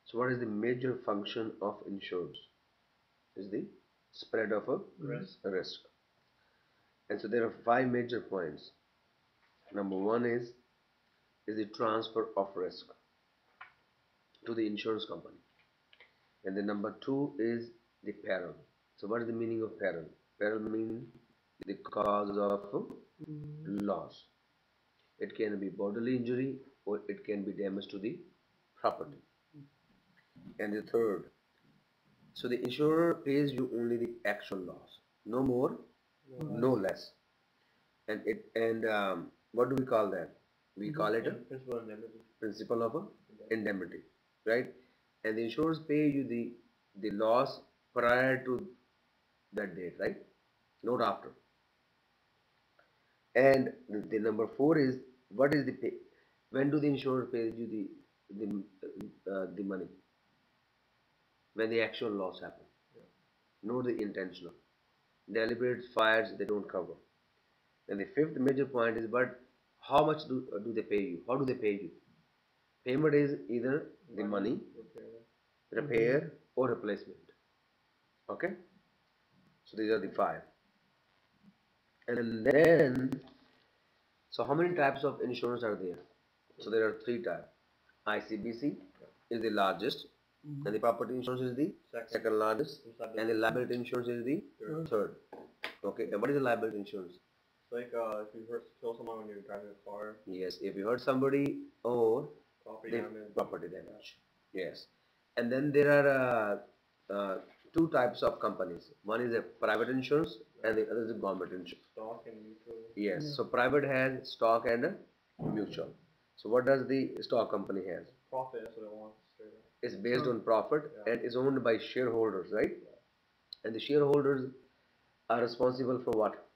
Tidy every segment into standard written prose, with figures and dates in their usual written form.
So what is the major function of insurance? Is the spread of a risk. And so there are five major points. Number one is the transfer of risk to the insurance company. And then number two is the peril. So what is the meaning of peril? Peril means the cause of loss. It can be bodily injury or it can be damage to the property. And the third, so the insurer pays you only the actual loss, no more, no less. And what do we call that? We call it a principle of a indemnity, right? And the insurers pay you the loss prior to that date, right? Not after. And the number four is, what is the pay? When do the insurer pay you the money? When the actual loss happens, not the intentional. Deliberate fires they don't cover. And the fifth major point is, but how much do they pay you? How do they pay you? Payment is either the money, repair, or replacement. Okay? So these are the five. And then, so how many types of insurance are there? So there are three types. ICBC is the largest, and the property insurance is the second largest, and the liability insurance is the third. Okay, and what is the liability insurance? Like if you kill someone when you're driving a car. Yes, if you hurt somebody or Property damage. Yes, and then there are two types of companies. One is a private insurance, and the other is a government insurance. Stock and mutual. Yes, so private has stock and mutual. So what does the stock company has? Profit, that's what it wants. It's based on profit and is owned by shareholders, right? And the shareholders are responsible for what?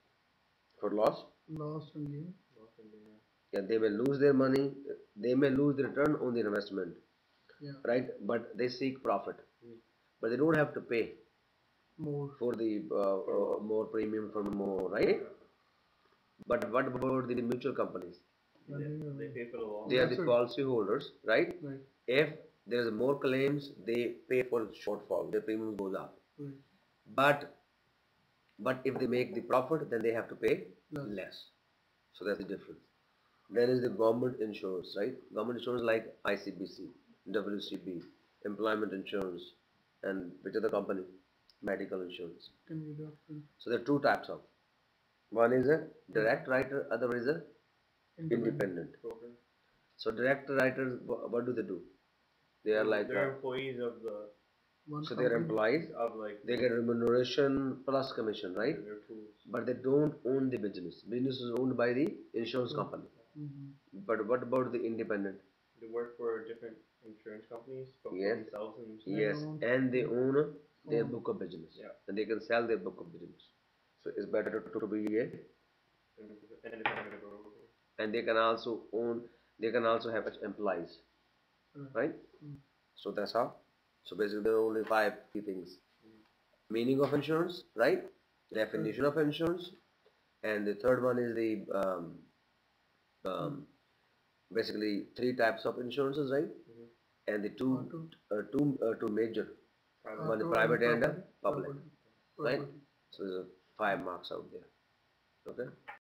For loss? Loss and gain. Yeah, they may lose their money, they may lose the return on the investment, right? But they seek profit, but they don't have to pay more for the more premium for more, right? But what about the mutual companies? They pay for the loss. They are the policy holders, right? Right. If there is more claims, they pay for the shortfall. Their premium goes up. Right. But if they make the profit, then they have to pay less. So that's the difference. Then is the government insurance, right? Government insurance like ICBC, WCB, employment insurance, and which other company? Medical insurance. So there are two types of. One is a direct writer, other is a independent. So direct writers, what do? They are like they're employees of the. So they're employees of like they get remuneration plus commission, right? But they don't own the business. Business is owned by the insurance company. But what about the independent? They work for different insurance companies, but Yes. for themselves and Yes, and they own their book of business. And they can sell their book of business. So it's better to be a, and they can also have employees, right? So that's how. So basically there are only five key things. Meaning of insurance, right? Definition of insurance, and the third one is the basically three types of insurances, right? And the two major, one is private and public, right? So there's 5 marks out there. Okay.